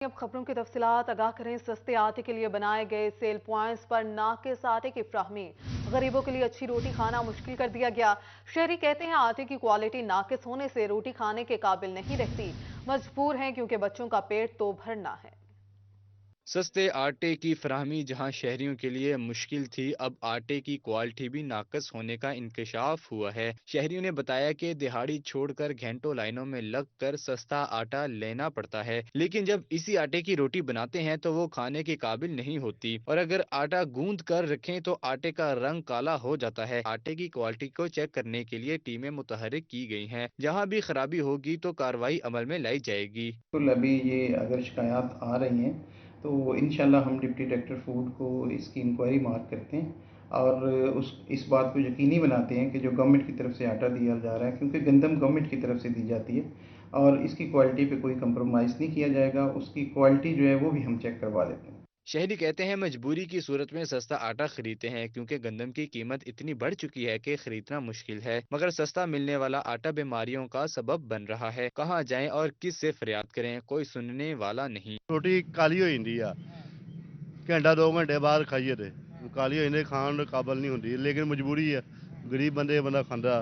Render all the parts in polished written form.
अब खबरों की तफसीलात आगाह करें। सस्ते आटे के लिए बनाए गए सेल पॉइंट्स पर नाकिस आटे की फ्राहमी, गरीबों के लिए अच्छी रोटी खाना मुश्किल कर दिया गया। शहरी कहते हैं आटे की क्वालिटी नाकिस होने से रोटी खाने के काबिल नहीं रहती। मजबूर हैं क्योंकि बच्चों का पेट तो भरना है। सस्ते आटे की फराहमी जहां शहरियों के लिए मुश्किल थी, अब आटे की क्वालिटी भी नाकस होने का इंकशाफ हुआ है। शहरियों ने बताया कि दिहाड़ी छोड़कर घंटों लाइनों में लगकर सस्ता आटा लेना पड़ता है, लेकिन जब इसी आटे की रोटी बनाते हैं तो वो खाने के काबिल नहीं होती, और अगर आटा गूंद कर रखें तो आटे का रंग काला हो जाता है। आटे की क्वालिटी को चेक करने के लिए टीमें मुतहरिक की गई हैं। जहां भी खराबी होगी तो कार्रवाई अमल में लाई जाएगी। तो अभी ये अगर शिकायत आ रही हैं तो इंशाल्लाह हम डिप्टी डायरेक्टर फूड को इसकी इंक्वायरी मार्क करते हैं और इस बात को यकीनी बनाते हैं कि जो गवर्नमेंट की तरफ से आटा दिया जा रहा है, क्योंकि गंदम गवर्नमेंट की तरफ से दी जाती है और इसकी क्वालिटी पे कोई कंप्रोमाइज़ नहीं किया जाएगा। उसकी क्वालिटी जो है वो भी हम चेक करवा लेते हैं। शहरी कहते हैं मजबूरी की सूरत में सस्ता आटा खरीदते हैं, क्योंकि गंदम की कीमत इतनी बढ़ चुकी है कि खरीदना मुश्किल है। मगर सस्ता मिलने वाला आटा बीमारियों का सबब बन रहा है। कहाँ जाएं और किस से फरियाद करें, कोई सुनने वाला नहीं। रोटी काली हो जाती है, घंटा 2 घंटे बाद खाइए तो काली हो जाती, खाण काबल नहीं होती, लेकिन मजबूरी है, गरीब बंदे बंदा खांदा,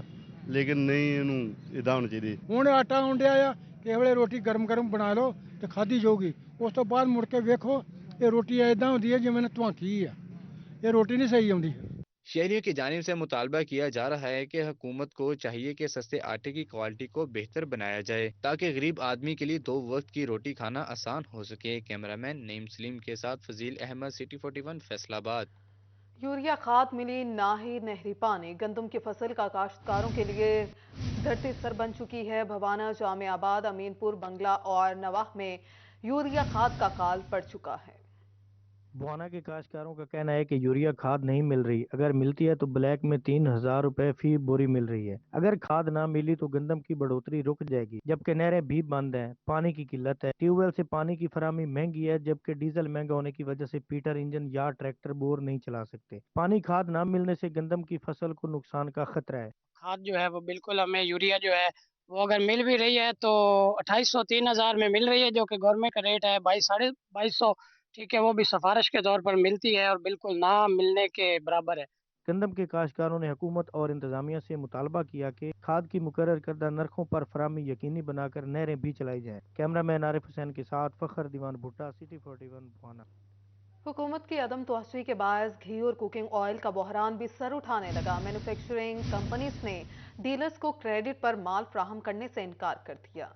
लेकिन नहीं ਇਹਨੂੰ ਇਦਾਂ ਹੋਣੀ ਚਾਹੀਦੀ। ਹੁਣ ਆਟਾ ਹੁੰਦਿਆ ਆ ਕਿਸੇ ਵੇਲੇ ਰੋਟੀ ਗਰਮ ਗਰਮ ਬਣਾ ਲਓ ਤੇ ਖਾਧੀ ਜਾਊਗੀ। ਉਸ ਤੋਂ ਬਾਅਦ ਮੁੜ ਕੇ ਵੇਖੋ ਇਹ ਰੋਟੀ ਐਦਾਂ ਹੁੰਦੀ ਹੈ ਜਿਵੇਂ ਧਵਾਂਕੀ ਆ। ਇਹ ਰੋਟੀ नहीं सही ਆਉਂਦੀ। शहरियों की जानिब से मुतालबा किया जा रहा है कि हुकूमत को चाहिए कि सस्ते आटे की क्वालिटी को बेहतर बनाया जाए, ताकि गरीब आदमी के लिए 2 वक्त की रोटी खाना आसान हो सके। कैमरामैन नईम सलीम के साथ फजील अहमद, सिटी 41 फैसलाबाद। यूरिया खाद मिली ना ही नहरी पानी, गंदम की फसल का काश्तकारों के लिए धरती सर बन चुकी है। भवाना, जामियाबाद, अमीनपुर, बंगला और नवाह में यूरिया खाद का काल पड़ चुका है। बुआना के काश्तकारों का कहना है कि यूरिया खाद नहीं मिल रही, अगर मिलती है तो ब्लैक में 3,000 रुपए फी बोरी मिल रही है। अगर खाद ना मिली तो गंदम की बढ़ोतरी रुक जाएगी, जबकि नहरें भी बंद हैं। पानी की किल्लत है, ट्यूबवेल से पानी की फराहमी महंगी है, जबकि डीजल महंगा होने की वजह से पीटर इंजन या ट्रैक्टर बोर नहीं चला सकते। पानी खाद ना मिलने से गंदम की फसल को नुकसान का खतरा है। खाद जो है वो बिल्कुल हमें यूरिया जो है वो अगर मिल भी रही है तो 2800 3000 में मिल रही है, जो कि गवर्नमेंट का रेट है 2200 ठीक है, वो भी सिफारिश के तौर पर मिलती है और बिल्कुल ना मिलने के बराबर है। गंदम के काश्तकारों ने हुकूमत और इंतजामिया से मुतालबा किया कि खाद की मुकर्रर करदा नरखों पर फराहमी यकीनी बनाकर नहरें भी चलाई जाएं। कैमरामैन आरिफ हुसैन के साथ फखर दीवान भुट्टा, सिटी 41 बुआना। हुकूमत की अदम तोसी के बायस घी और कुकिंग ऑयल का बहरान भी सर उठाने लगा। मैन्युफैक्चरिंग कंपनीज ने डीलर्स को क्रेडिट पर माल फ्राहम करने से इनकार कर दिया।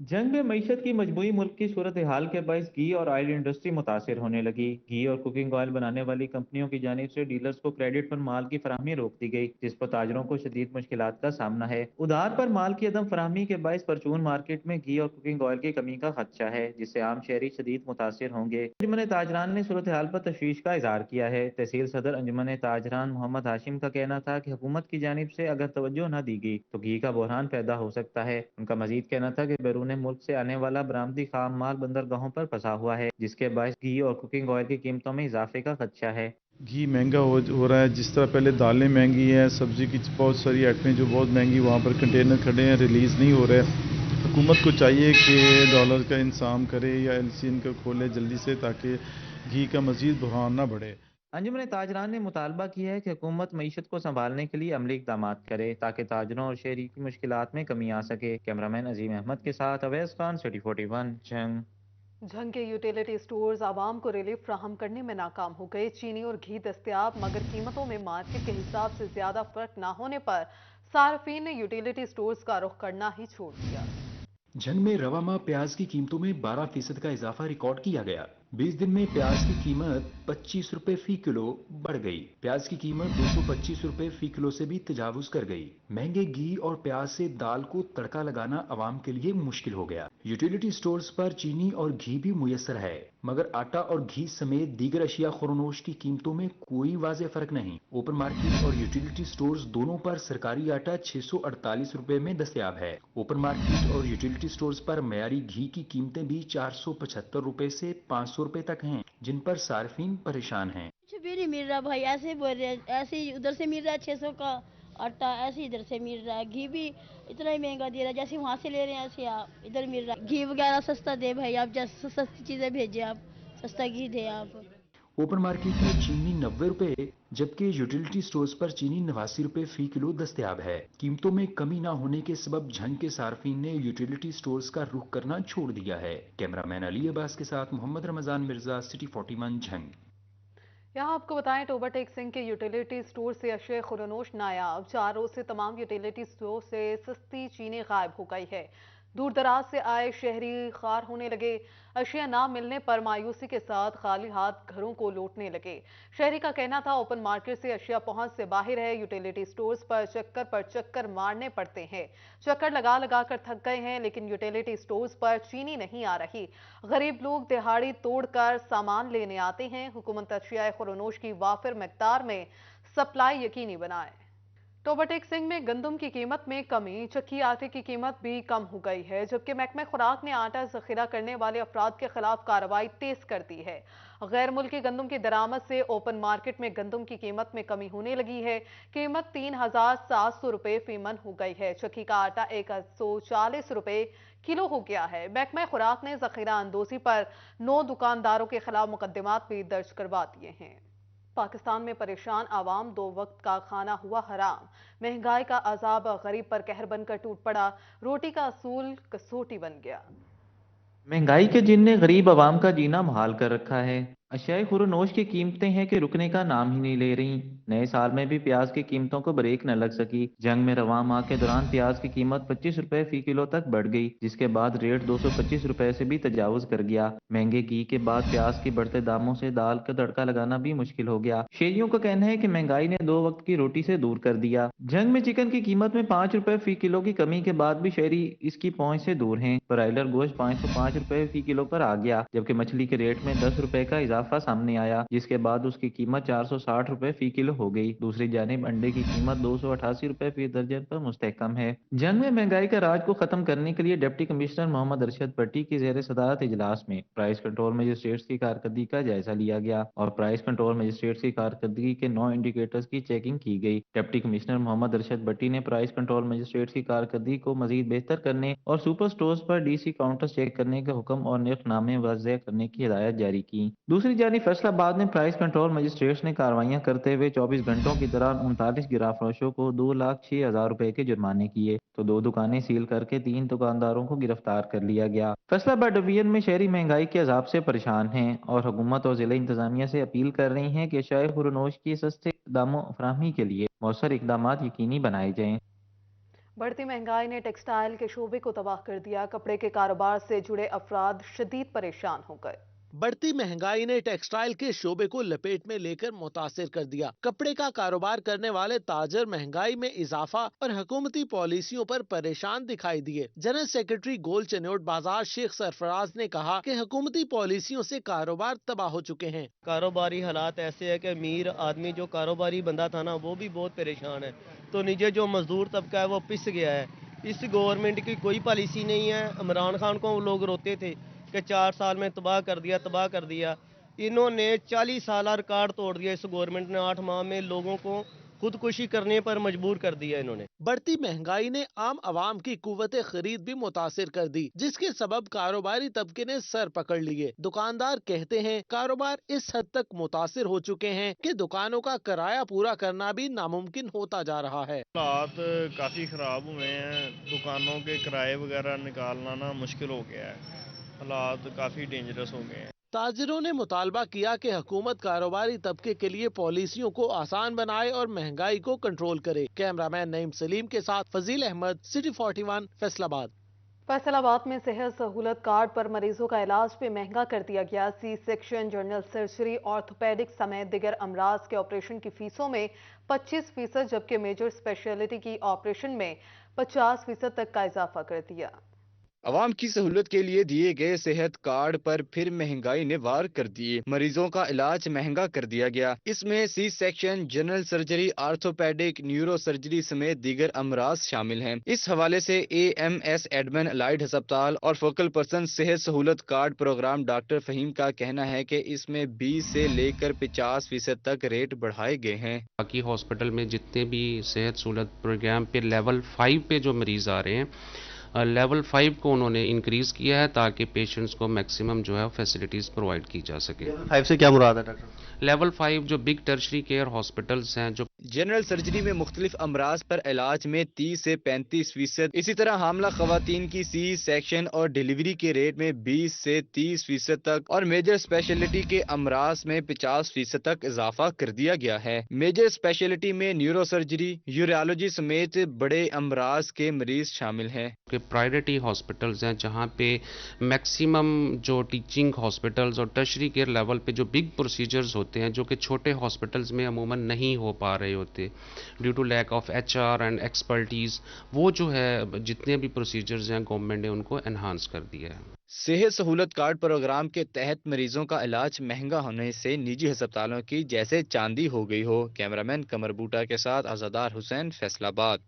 जंग में मईशत की मजबूरी मुल्क की सूरत हाल के बायस घी और ऑयल इंडस्ट्री मुतासर होने लगी। घी और कुकिंग ऑयल बनाने वाली कंपनियों की जानिब से डीलर्स को क्रेडिट पर माल की फराहमी रोक दी गई, जिस पर ताजरों को शदीद मुश्किलात का सामना है। उधार पर माल की अदम फराहमी के बायस परचून मार्केट में घी और कुकिंग ऑयल की कमी का खदशा है, जिससे आम शहरी शदीद मुतासर होंगे। अंजुमन ताजरान ने सूरत हाल पर तशवीश का इजहार किया है। तहसील सदर अंजुमन ताजरान मोहम्मद हाशिम का कहना था कि हुकूमत की जानिब से अगर तवज्जो न दी गई तो घी का बहरान पैदा हो सकता है। उनका मजीद कहना था कि बैरून मुल्क से आने वाला बरामदी खाम माल बंदरगाहों पर फंसा हुआ है, जिसके बायस घी और कुकिंग ऑयल की कीमतों में इजाफे का खदशा है। घी महंगा हो रहा है, जिस तरह पहले दालें महंगी हैं, सब्जी की बहुत सारी आइटमें जो बहुत महंगी, वहाँ पर कंटेनर खड़े हैं, रिलीज़ नहीं हो रहे। हुकूमत को चाहिए कि डॉलर का इंतजाम करे या एलसी इनका खोले जल्दी से, ताकि घी का मजीद बहरान ना बढ़े। अंजुमन ताजरान ने मुतालबा किया है कि हुकूमत मईशत को संभालने के लिए अमली इकदाम करे, ताकि ताजरों और शहरी की मुश्किलात में कमी आ सके। कैमरामैन अजीम अहमद के साथ अवैस खान, सिटी 41 जंग। जंग के यूटिलिटी स्टोर्स आवाम को रिलीफ फ्राहम करने में नाकाम हो गए। चीनी और घी दस्तयाब, मगर कीमतों में मार्केट के हिसाब से ज्यादा फर्क ना होने पर सार्फिन ने यूटिलिटी स्टोर्स का रुख करना ही छोड़ दिया। जंग में रवा माह प्याज की कीमतों में 12% का इजाफा रिकॉर्ड किया गया। 20 दिन में प्याज की कीमत 25 रुपए फी किलो बढ़ गई। प्याज की कीमत 225 रुपए फी किलो से भी तजावुज कर गई। महंगे घी और प्याज से दाल को तड़का लगाना आवाम के लिए मुश्किल हो गया। यूटिलिटी स्टोर्स पर चीनी और घी भी मुयसर है, मगर आटा और घी समेत दीगर अशिया खुरनोश की कीमतों में कोई वाज़ेह फर्क नहीं। ओपन मार्केट और यूटिलिटी स्टोर्स दोनों पर सरकारी आटा 648 रुपए में दस्तयाब है। ओपन मार्केट और यूटिलिटी स्टोर्स पर मयारी घी की कीमतें भी 475 रुपए से 500 रुपए तक हैं, जिन पर सार्फिन परेशान हैं। कुछ भी नहीं मिल रहा भाई, ऐसे बोल रहे हैं, ऐसे ही उधर से मिल रहा है 600 का आटा ऐसे इधर से मिल रहा है, घी भी इतना ही महंगा दे रहा है, जैसे वहाँ से ले रहे हैं ऐसे आप इधर मिल रहा है। घी वगैरह सस्ता दे भाई, आप जैसे सस्ती चीज़ें भेजें, आप सस्ता घी दें आप। ओपन मार्केट में चीनी 90 रुपए जबकि यूटिलिटी स्टोर्स पर चीनी 89 रुपए फी किलो दस्तयाब है। कीमतों में कमी न होने के सबब झंग के सार्फिन ने यूटिलिटी स्टोर्स का रुख करना छोड़ दिया है। कैमरामैन अली अब्बास के साथ मोहम्मद रमजान मिर्जा, सिटी 41 झंग। यहाँ आपको बताएं टोबर टेक सिंह के यूटिलिटी स्टोर से अशय खुरनोश नायाब। 4 रोज से तमाम यूटिलिटी स्टोर से सस्ती चीनी गायब हो गई है। दूर दराज से आए शहरी खार होने लगे। अशिया ना मिलने पर मायूसी के साथ खाली हाथ घरों को लौटने लगे। शहरी का कहना था ओपन मार्केट से अशिया पहुंच से बाहर है, यूटिलिटी स्टोर्स पर चक्कर मारने पड़ते हैं। चक्कर लगा लगा कर थक गए हैं, लेकिन यूटिलिटी स्टोर्स पर चीनी नहीं आ रही। गरीब लोग दिहाड़ी तोड़कर सामान लेने आते हैं। हुकूमत अशिया खुरनोश की वाफिर मकदार में सप्लाई यकीनी बनाए। टोबर टेक सिंह में गंदम की कीमत में कमी, चक्की आटे की कीमत भी कम हो गई है, जबकि महकमा खुराक ने आटा जखीरा करने वाले अफराद के खिलाफ कार्रवाई तेज कर दी है। गैर मुल्की गंदम की दरामद से ओपन मार्केट में गंदम की कीमत में कमी होने लगी है। कीमत 3700 रुपए फी मन हो गई है। चक्की का आटा 140 रुपए किलो हो गया है। महकमा खुराक ने जखीरा अंदोजी पर 9 दुकानदारों के खिलाफ मुकदमात भी दर्ज करवा दिए हैं। पाकिस्तान में परेशान आवाम, 2 वक्त का खाना हुआ हराम। महंगाई का अजाब गरीब पर कहर बनकर टूट पड़ा। रोटी का असूल कसौटी बन गया। महंगाई के जिन ने गरीब आवाम का जीना मुहाल कर रखा है। अशियाए खुरनोश की कीमतें हैं कि रुकने का नाम ही नहीं ले रही। नए साल में भी प्याज की कीमतों को ब्रेक न लग सकी। जंग में रवां माह के दौरान प्याज की कीमत 25 रुपए फी किलो तक बढ़ गई, जिसके बाद रेट 225 रुपए से भी तजावुज कर गया। महंगे घी के बाद प्याज के बढ़ते दामों से दाल का तड़का लगाना भी मुश्किल हो गया। शहरियों का कहना है कि महंगाई ने 2 वक्त की रोटी से दूर कर दिया। जंग में चिकन की कीमत में 5 रुपए फी किलो की कमी के बाद भी शहरी इसकी पहुंच से दूर हैं। ब्रायलर गोश्त 505 रुपए फी किलो पर आ गया, जबकि मछली के रेट में 10 रुपए का इजाफा सामने आया, जिसके बाद उसकी कीमत 460 रुपए फी किलो हो गई। दूसरी जानिब अंडे की कीमत 288 रुपए फी दर्जन पर मुस्तहकम है। जंग में महंगाई का राज को खत्म करने के लिए डिप्टी कमिश्नर मोहम्मद अरशद भट्टी की जेर सदारत इजलास में प्राइस कंट्रोल मजिस्ट्रेट्स की कारकर्दगी का जायजा लिया गया और प्राइस कंट्रोल मजिस्ट्रेट्स की कारकर्दगी के 9 इंडिकेटर्स की चेकिंग की गई। डिप्टी कमिश्नर मोहम्मद अरशद भट्टी ने प्राइस कंट्रोल मजिस्ट्रेट्स की कारकर्दगी को मजीद बेहतर करने और सुपर स्टोर्स पर डीसी काउंटर चेक करने के हुक्म और निर्खनामे वाज़ेह करने की हिदायत जारी की। दूसरी जानिब फैसलाबाद में प्राइस कंट्रोल मजिस्ट्रेट्स ने कार्रवाइयां करते हुए 24 घंटों के दौरान 39 गिराफरोशों को 2,06,000 रुपए के जुर्माने किए, तो 2 दुकानें सील करके 3 दुकानदारों को गिरफ्तार कर लिया गया। फैसलाबाद डिवीजन में शहरी महंगाई के अजाब से परेशान हैं और हुकूमत और जिला इंतजामिया से अपील कर रही हैं कि अशियाए खुरनोश की सस्ते दामों फराहमी के लिए मौसर इकदाम यकीनी बनाए जाएं। बढ़ती महंगाई ने टेक्सटाइल के शोबे को तबाह कर दिया। कपड़े के कारोबार से जुड़े अफराद शदीद परेशान हो गए। बढ़ती महंगाई ने टेक्सटाइल के शोबे को लपेट में लेकर मुतासिर कर दिया। कपड़े का कारोबार करने वाले ताजर महंगाई में इजाफा और हुकूमती पॉलिसियों पर परेशान दिखाई दिए। जनरल सेक्रेटरी गोल चन्योट बाजार शेख सरफराज ने कहा कि हुकूमती पॉलिसियों से कारोबार तबाह हो चुके हैं। कारोबारी हालात ऐसे है कि अमीर आदमी जो कारोबारी बंदा था ना, वो भी बहुत परेशान है, तो नीचे जो मजदूर तबका है वो पिस गया है। इस गवर्नमेंट की कोई पॉलिसी नहीं है। इमरान खान को लोग रोते थे कि 4 साल में तबाह कर दिया। इन्होंने 40 साल रिकॉर्ड तोड़ दिया। इस गवर्नमेंट ने 8 माह में लोगों को खुदकुशी करने पर मजबूर कर दिया। इन्होंने बढ़ती महंगाई ने आम आवाम की कुव्वत खरीद भी मुतासिर कर दी, जिसके सबब कारोबारी तबके ने सर पकड़ लिए। दुकानदार कहते हैं कारोबार इस हद तक मुतासिर हो चुके हैं कि दुकानों का किराया पूरा करना भी नामुमकिन होता जा रहा है। हालात काफी खराब हुए हैं, दुकानों के किराए वगैरह निकालना ना मुश्किल हो गया है। हालात काफी डेंजरस हो गए हैं। ताजिरों ने मुतालबा किया कि हुकूमत कारोबारी तबके के लिए पॉलिसियों को आसान बनाए और महंगाई को कंट्रोल करे। कैमरामैन नईम सलीम के साथ फजील अहमद, सिटी 41, फैसलाबाद। फैसलाबाद में सेहत सहूलत कार्ड पर मरीजों का इलाज भी महंगा कर दिया गया। C section, general surgery, orthopaedic समेत दिगर अमराज के ऑपरेशन की फीसों में 25%, जबकि मेजर स्पेशलिटी की ऑपरेशन में 50% तक का इजाफा कर दिया। عوام کی سہولت کے لیے دیے گئے صحت کارڈ پر پھر مہنگائی نے وار کر دیے۔ مریضوں کا علاج مہنگا کر دیا گیا۔ اس میں C section, general surgery, orthopaedic, neuro surgery سمیت دیگر امراض شامل ہیں۔ اس حوالے سے AMS ایڈمن الائیڈ ہسپتال اور فوکل پرسن صحت سہولت کارڈ پروگرام ڈاکٹر فہیم کا کہنا ہے کہ اس میں 20 سے لے کر 50% تک ریٹ بڑھائے گئے ہیں۔ باقی ہاسپٹل میں جتنے بھی صحت سہولت پروگرام پہ لیول 5 پہ جو مریض آ رہے ہیں، لیول 5 کو انہوں نے انکریز کیا ہے تاکہ پیشنٹس کو میکسیمم جو ہے فیسلٹیز پرووائڈ کی جا سکے۔ 5 سے کیا مراد ہے ڈاکٹر؟ لیول 5 جو بگ ٹرشری کیئر ہاسپٹلس ہیں، جو جنرل سرجری میں مختلف امراض پر علاج میں 30 سے 35%، اسی طرح حاملہ خواتین کی سی سیکشن اور ڈیلیوری کے ریٹ میں 20 سے 30% تک، اور میجر اسپیشلٹی کے امراض میں 50% تک اضافہ کر دیا گیا ہے۔ میجر اسپیشلٹی میں نیورو سرجری، یوریالوجی سمیت بڑے امراض کے مریض شامل ہیں۔ کہ پرائرٹی ہاسپٹلز ہیں جہاں پہ میکسیمم جو ٹیچنگ ہاسپٹلز اور ٹرشری کیئر لیول پہ جو بگ پروسیجرز ہوتے ہیں، جو کہ چھوٹے ہاسپٹلز میں عموماً نہیں ہو پا رہے ہوتے due to lack of HR and expertise, وہ جو ہے جتنے بھی پروسیجرز ہیں گورنمنٹ نے ان کو انہانس کر دیا ہے۔ صحت سہولت کارڈ پروگرام کے تحت مریضوں کا علاج مہنگا ہونے سے نجی ہسپتالوں کی جیسے چاندی ہو گئی ہو۔ کیمرامین قمر بوٹا کے ساتھ آزادار حسین، فیصل آباد۔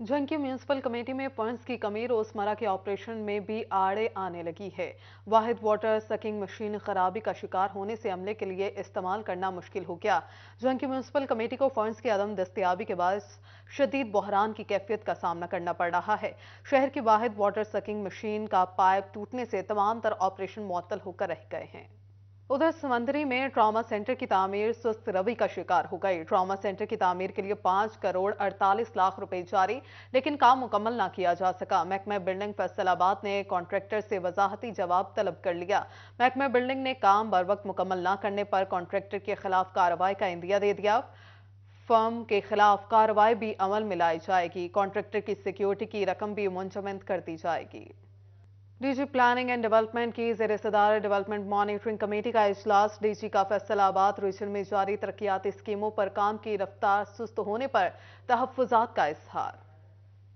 جھنکی میونسپل کمیٹی میں فنڈز کی کمی روزمرہ کے آپریشن میں بھی آڑے آنے لگی ہے۔ واحد واٹر سکنگ مشین خرابی کا شکار ہونے سے عملے کے لیے استعمال کرنا مشکل ہو گیا۔ جھنکی میونسپل کمیٹی کو فنڈز کی عدم دستیابی کے باعث شدید بحران کی کیفیت کا سامنا کرنا پڑ رہا ہے۔ شہر کی واحد واٹر سکنگ مشین کا پائپ ٹوٹنے سے تمام تر آپریشن معطل ہو کر رہ گئے ہیں۔ ادھر سمندری میں ٹراما سینٹر کی تعمیر سست روی کا شکار ہو گئی۔ ٹراما سینٹر کی تعمیر کے لیے 5 کروڑ 48 لاکھ روپے جاری، لیکن کام مکمل نہ کیا جا سکا۔ محکمہ بلڈنگ فیصل آباد نے کانٹریکٹر سے وضاحتی جواب طلب کر لیا۔ محکمہ بلڈنگ نے کام بروقت مکمل نہ کرنے پر کانٹریکٹر کے خلاف کارروائی کا عندیہ دے دیا۔ فرم کے خلاف کارروائی بھی عمل میں لائی جائے گی۔ کانٹریکٹر کی سیکیورٹی کی رقم بھی منجمد کر دی جائے گی۔ D G planning and development کی زیر صدارت ڈیولپمنٹ مانیٹرنگ کمیٹی کا اجلاس۔ ڈی جی کا فیصل آباد ریجن میں جاری ترقیاتی اسکیموں پر کام کی رفتار سست ہونے پر تحفظات کا اظہار۔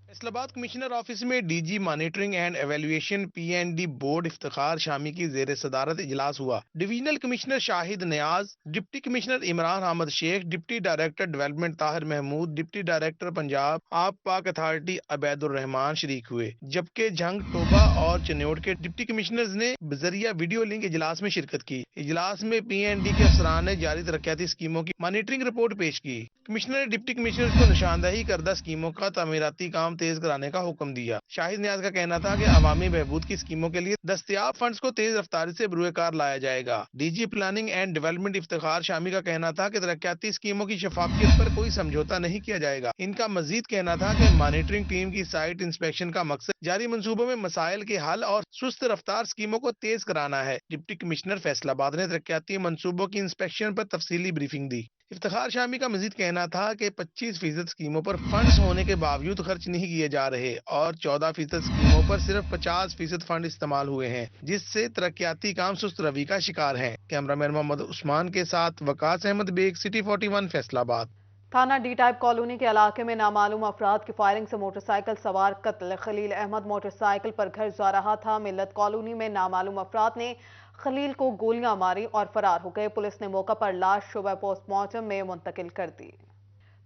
فیصل آباد کمشنر آفس میں D G monitoring and evaluation PND board Iftikhar Shami کی زیر صدارت اجلاس ہوا۔ Divisional commissioner Shahid Niaz, deputy commissioner Imran Ahmad Sheikh, deputy director development Tahir Mahmood, deputy director Punjab Aab Pak authority Ubaid الرحمان شریک ہوئے، جبکہ جھنگ ٹوبہ اور چنیوٹ کے ڈپٹی کمشنرز نے بذریعہ ویڈیو لنک اجلاس میں شرکت کی۔ اجلاس میں PND کے افسران نے جاری ترقیاتی اسکیموں کی مانیٹرنگ رپورٹ پیش کی۔ کمشنر نے ڈپٹی کمشنرز کو نشاندہی کردہ اسکیموں کا تعمیراتی کام تیز کرانے کا حکم دیا۔ شاہد نیاز کا کہنا تھا کہ عوامی بہبود کی اسکیموں کے لیے دستیاب فنڈز کو تیز رفتاری سے بروئے کار لایا جائے گا۔ D G planning and development Iftikhar Shami کا کہنا تھا کہ ترقیاتی اسکیموں کی شفافیت پر کوئی سمجھوتہ نہیں کیا جائے گا۔ ان کا مزید کہنا تھا کہ مانیٹرنگ ٹیم کی سائٹ انسپیکشن کا مقصد جاری منصوبوں میں مسائل کے حل اور سست رفتار اسکیموں کو تیز کرانا ہے۔ ڈپٹی کمشنر فیصل آباد نے ترقیاتی منصوبوں کی انسپیکشن پر تفصیلی بریفنگ دی۔ افتخار شامی کا مزید کہنا تھا کہ 25% اسکیموں پر فنڈز ہونے کے باوجود خرچ نہیں کیے جا رہے اور 14% اسکیموں پر صرف 50% فنڈ استعمال ہوئے ہیں، جس سے ترقیاتی کام سست روی کا شکار ہیں۔ کیمرامین محمد عثمان کے ساتھ وقاص احمد بیگ، سٹی 41، فیصل آباد۔ تھانہ ڈی ٹائپ کالونی کے علاقے میں نامعلوم افراد کی فائرنگ سے موٹر سائیکل سوار قتل۔ خلیل احمد موٹر سائیکل پر گھر جا رہا تھا۔ ملت کالونی میں نامعلوم افراد نے خلیل کو گولیاں ماری اور فرار ہو گئے۔ پولیس نے موقع پر لاش شعبہ پوسٹ مارٹم میں منتقل کر دی۔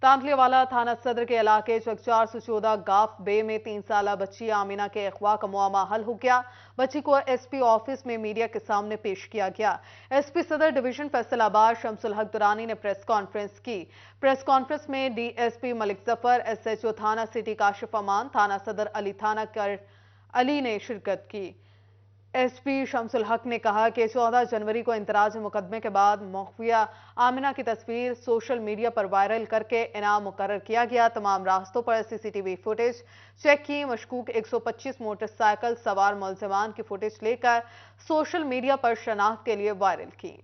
تانتلی والا تھانہ صدر کے علاقے چک 414 گاف بے میں 3 سالہ بچی آمینہ کے اغوا کا معاملہ حل ہو گیا۔ بچی کو SP آفس میں میڈیا کے سامنے پیش کیا گیا۔ SP صدر ڈویژن فیصل آباد شمس الحق درانی نے پریس کانفرنس کی۔ پریس کانفرنس میں DSP ملک ظفر، SHO تھانہ سٹی کاشف امان، تھانہ صدر علی نے شرکت کی۔ SP شمس الحق نے کہا کہ 14 جنوری کو اندراج مقدمے کے بعد مخفیہ آمنہ کی تصویر سوشل میڈیا پر وائرل کر کے انعام مقرر کیا گیا۔ تمام راستوں پر CCTV فوٹیج چیک کی۔ مشکوک 125 موٹر سائیکل سوار ملزمان کی فوٹیج لے کر سوشل میڈیا پر شناخت کے لیے وائرل کی۔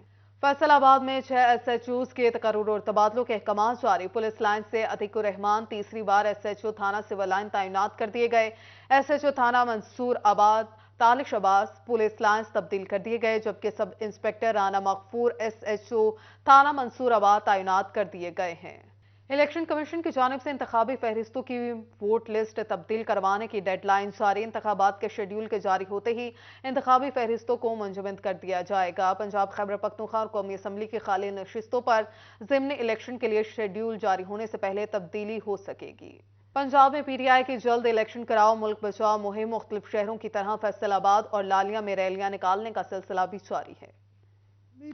فیصل آباد میں 6 SHOs کے تقرر اور تبادلوں کے احکامات جاری۔ پولیس لائن سے عتیق الرحمان تیسری بار SHO تھانہ سول لائن تعینات کر دیے گئے۔ SHO تھانہ منصور آباد طالق شباز پولیس لائنز تبدیل کر دیے گئے، جبکہ سب انسپیکٹر رانا مغفور SHO تھانہ منصور آباد تعینات کر دیے گئے ہیں۔ इलेक्शन कमीशन की जानिब से इंतखाबी फहरिस्तों की वोट लिस्ट तब्दील करवाने की डेडलाइन जारी। इंतखाबात के शेड्यूल के जारी होते ही इंतखाबी फहरिस्तों को मुंजमद कर दिया जाएगा। पंजाब खैबर पख्तूनख्वा और कौमी असम्बली की खाली नशिस्तों पर ज़िम्नी इलेक्शन के लिए शेड्यूल जारी होने से पहले तब्दीली हो सकेगी। पंजाब में पीटीआई की जल्द इलेक्शन कराओ मुल्क बचाओ मुहिम मुख्तलिफ शहरों की तरह फैसलाबाद और लालिया में रैलियां निकालने का सिलसिला भी जारी है।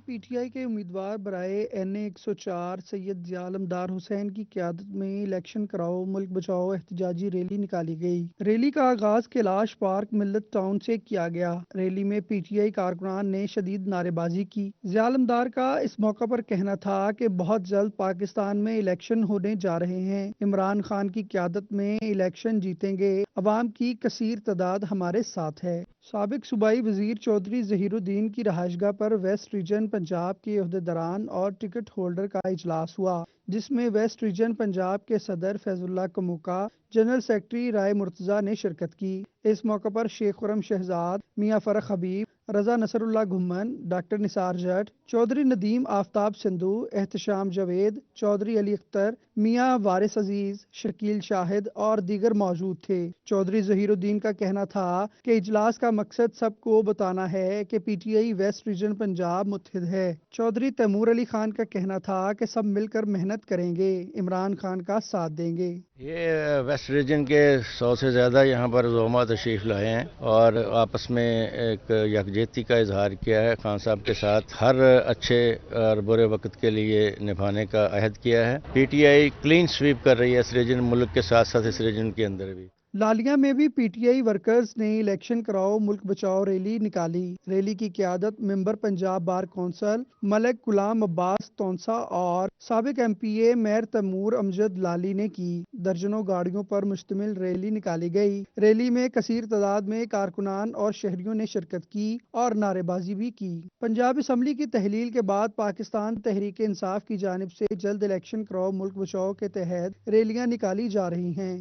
पीटीआई के उम्मीदवार बराए NA 104 सैयद ज़ियालमदार हुसैन की क़यादत में इलेक्शन कराओ मुल्क बचाओ एहतजाजी रैली निकाली गई। रैली का आगाज कैलाश पार्क मिल्लत टाउन से किया गया। रैली में पीटीआई कारकुनान ने शदीद नारेबाजी की। ज़ियालमदार का इस मौका पर कहना था कि बहुत जल्द पाकिस्तान में इलेक्शन होने जा रहे हैं। इमरान खान की क़यादत में इलेक्शन जीतेंगे। अवाम की कसीर तादाद हमारे साथ है। साबिक सूबाई वजीर चौधरी ज़हीरुद्दीन की रहायशगाह पर वेस्ट रीजन पंजाब के ओहदेदारान और टिकट होल्डर का इजलास हुआ, जिसमें वेस्ट रीजन पंजाब के सदर फैजुल्ला कमूका, जनरल सेक्रेटरी राय मुर्तज़ा ने शिरकत की। इस मौके पर शेख खुरम शहजाद, मियाँ फरख हबीब, रजा नसरुल्लाह घुम्मन, डॉक्टर निसार जट, चौधरी नदीम आफ्ताब सिंधु, एहतशाम जावेद, चौधरी अली अख्तर, मियाँ वारिस अजीज, शकील शाहिद और दीगर मौजूद थे। चौधरी ज़हीरुद्दीन का कहना था कि इजलास का मकसद सबको बताना है कि पीटीआई वेस्ट रीजन पंजाब मुत्तहिद है। चौधरी तैमूर अली खान का कहना था कि सब मिलकर मेहनत करेंगे, इमरान खान का साथ देंगे। ये वेस्ट रीजन के 100 से ज़्यादा यहाँ पर ज़ोमा तशरीफ़ लाए हैं और आपस में एक यकजहती का इजहार किया है। खान साहब के साथ हर अच्छे और बुरे वक्त के लिए निभाने का अहद किया है। पीटीआई क्लीन स्वीप कर रही है इस रीजन मुल्क के साथ साथ इस रीजन के अंदर भी। लालिया में भी पीटीआई वर्कर्स ने इलेक्शन कराओ मुल्क बचाओ रैली निकाली। रैली की क़यादत member Punjab bar council Malik Ghulam Abbas Taunsa और साबिक MPA मेयर तैमूर अमजद लाली ने की। दर्जनों गाड़ियों पर मुश्तमिल रैली निकाली गई। रैली में कसीर तादाद में कारकुनान और शहरियों ने शिरकत की और नारेबाजी भी की। पंजाब असम्बली की तहलील के बाद पाकिस्तान तहरीक इंसाफ की जानिब से जल्द इलेक्शन कराओ मुल्क बचाओ के तहत रैलियां निकाली जा रही हैं।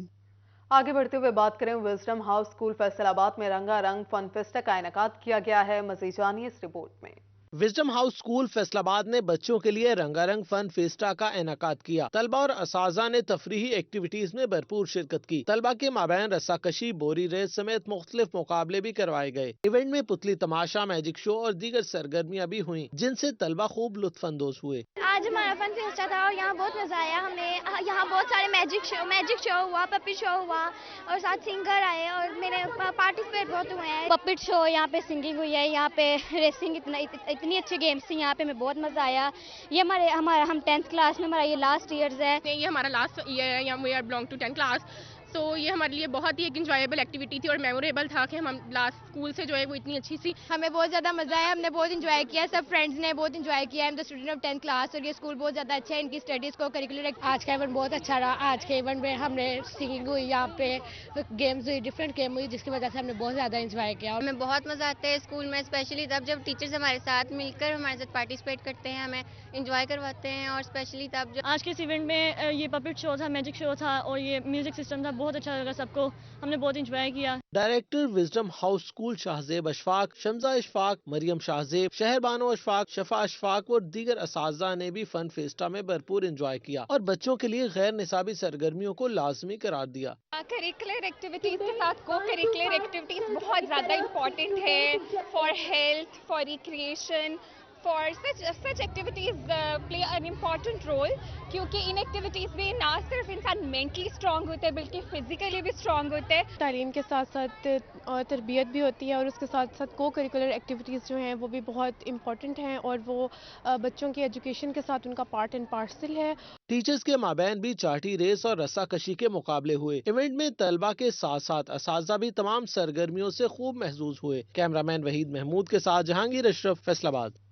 आगे बढ़ते हुए बात करें विजडम हाउस स्कूल फैसलाबाद में रंगारंग फन फेस्ट का इनेकाद किया गया है। मज़ीद जानिए इस रिपोर्ट में। विजडम हाउस स्कूल फैसलाबाद ने बच्चों के लिए रंगारंग फन फेस्टा का इनेकाद किया। तलबा और असाजा ने तफरीही एक्टिविटीज में भरपूर शिरकत की। तलबा के माबैन रस्साकशी, बोरी रेस समेत मुख्तलिफ मुकाबले भी करवाए गए। इवेंट में पुतली तमाशा, मैजिक शो और दीगर सरगर्मियां भी हुई, जिनसे तलबा खूब लुत्फानंदोज हुए। आज हमारा फन फेस्टा था और यहाँ बहुत मजा आया। हमने यहाँ बहुत सारे मैजिक शो हुआ, पपिट शो हुआ और साथ सिंगर आए और मेरे पार्टिसिपेट बहुत हुए हैं। पपिट शो, यहाँ पे सिंगिंग हुई है, यहाँ पे रेसिंग, इतनी अच्छी गेम्स थी यहाँ पे, हमें बहुत मजा आया। ये हम 10th क्लास में, हमारा ये लास्ट ईयर्स है। ये हमारा लास्ट ईयर है, यहाँ we are belong to 10th class. तो ये हमारे लिए बहुत ही एक इंजॉयबल एक्टिविटी थी और मेमोरेबल था कि हम लास्ट स्कूल से जो है वो इतनी अच्छी सी। हमें बहुत ज़्यादा मज़ा आया, हमने बहुत इंजॉय किया, सब फ्रेंड्स ने बहुत इंजॉय किया। हम the student of 10th class और ये स्कूल बहुत ज़्यादा अच्छा है, इनकी स्टडीज़ को करिकुलर। आज का इवेंट बहुत अच्छा रहा। आज के इवेंट में हमने सिंगिंग हुई, यहाँ पे गेम्स हुई, डिफरेंट गेम हुई, जिसकी वजह से हमने बहुत ज़्यादा इंजॉय किया। हमें बहुत मज़ा आता है स्कूल में, स्पेशली तब जब टीचर्स हमारे साथ मिलकर हमारे साथ पार्टिसिपेट करते हैं, हमें इंजॉय करवाते हैं। और स्पेशली तब जब आज के इस इवेंट में ये पपेट शो था, मैजिक शो था और ये म्यूजिक सिस्टम था, बहुत अच्छा लगा सबको, हमने बहुत इंजॉय किया। Director wisdom house school Shahzeb Ashfaq, Shamza Ashfaq, Maryam Shahzeb, Shehrbano Ashfaq, Shifa Ashfaq और दीगर असातिज़ा ने भी फन फेस्टा में भरपूर इंजॉय किया और बच्चों के लिए गैर निसाबी सरगर्मियों को लाजमी करार दिया। करिकुलर एक्टिविटीज के साथ को करिकुलर एक्टिविटीज बहुत ज्यादा इम्पोर्टेंट है for health, for recreation, for such activities play an important role, क्योंकि इन एक्टिविटीज़ में ना सिर्फ इंसान मेंटली स्ट्रांग होता है बल्कि फिजिकली भी स्ट्रांग होता है। तालीम के साथ साथ और तरबियत भी होती है और उसके साथ साथ को करिकुलर एक्टिविटीज़ जो हैं वो भी बहुत इम्पॉर्टेंट हैं और वो बच्चों की एजुकेशन के साथ उनका पार्ट एंड पार्सल है। टीचर्स के माबैन भी चाटी रेस और रस्साकशी के मुकाबले हुए। इवेंट में तलबा के साथ साथ असातिज़ा भी तमाम सरगर्मियों से खूब महजूज हुए। कैमरामैन वहीद महमूद के साथ जहांगीर अशरफ, फैसलाबाद।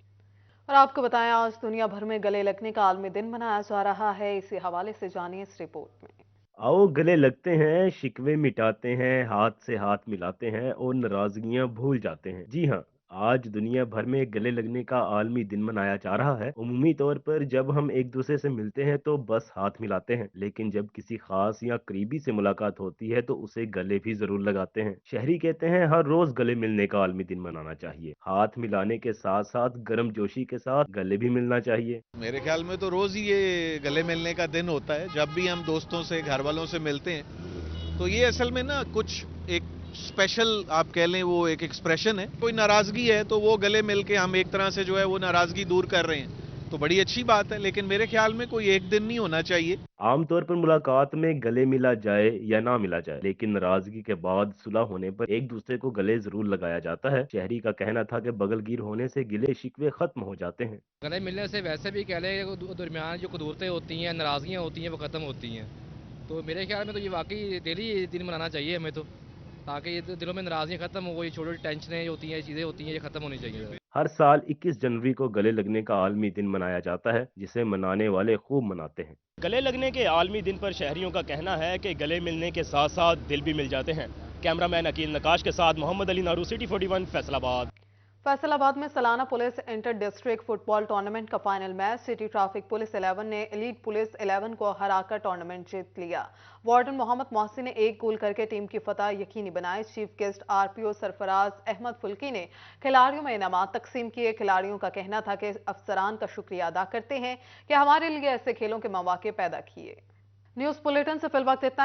और आपको बताएं आज दुनिया भर में गले लगने का आलमी दिन मनाया जा रहा है। इसी हवाले से जानिए इस रिपोर्ट में। आओ गले लगते हैं, शिकवे मिटाते हैं, हाथ से हाथ मिलाते हैं और नाराजगियां भूल जाते हैं। जी हाँ, आज दुनिया भर में गले लगने का आलमी दिन मनाया जा रहा है। उमूमी तौर पर जब हम एक दूसरे से मिलते हैं तो बस हाथ मिलाते हैं, लेकिन जब किसी खास या करीबी से मुलाकात होती है तो उसे गले भी जरूर लगाते हैं। शहरी कहते हैं हर रोज गले मिलने का आलमी दिन मनाना चाहिए। हाथ मिलाने के साथ साथ गर्म जोशी के साथ गले भी मिलना चाहिए। मेरे ख्याल में तो रोज ही ये गले मिलने का दिन होता है। जब भी हम दोस्तों से, घर वालों से मिलते हैं तो ये असल में ना कुछ एक स्पेशल आप कह लें, वो एक एक्सप्रेशन है। कोई नाराजगी है तो वो गले मिल के हम एक तरह से जो है वो नाराजगी दूर कर रहे हैं, तो बड़ी अच्छी बात है। लेकिन मेरे ख्याल में कोई एक दिन नहीं होना चाहिए। आमतौर पर मुलाकात में गले मिला जाए या ना मिला जाए, लेकिन नाराजगी के बाद सुलह होने पर एक दूसरे को गले जरूर लगाया जाता है। शहरी का कहना था कि बगलगीर होने से गिले शिकवे खत्म हो जाते हैं। गले मिलने से वैसे भी कह लें दरमियान जो कुदूरतें होती हैं, नाराजगियाँ होती हैं, वो खत्म होती हैं। तो मेरे ख्याल में तो ये वाकई डेली दिन मनाना चाहिए हमें, तो ताकि ये दिलों में नाराजगियाँ खत्म हो, ये छोटी छोटी टेंशनें होती हैं, चीज़ें होती हैं, ये खत्म होनी चाहिए। हर साल 21 जनवरी को गले लगने का आलमी दिन मनाया जाता है, जिसे मनाने वाले खूब मनाते हैं। गले लगने के आलमी दिन पर शहरियों का कहना है कि गले मिलने के साथ साथ दिल भी मिल जाते हैं। कैमरामैन अकील नकाश के साथ मोहम्मद अली नारू, सिटी 41, फैसलाबाद। फैसलाबाद में सालाना police inter district football tournament का final match city traffic police 11 ने एलीट पुलिस 11 को हराकर टूर्नामेंट जीत लिया। वार्डन मोहम्मद मोहसिन ने 1 गोल करके टीम की फतह यकीनी बनाई। Chief guest RPO Sarfraz Ahmad Phulki ने खिलाड़ियों में इनामात तकसीम किए। खिलाड़ियों का कहना था कि अफसरान का शुक्रिया अदा करते हैं कि हमारे लिए ऐसे खेलों के मौके पैदा किए। न्यूज़ बुलेटिन से फिलवक्त इतना।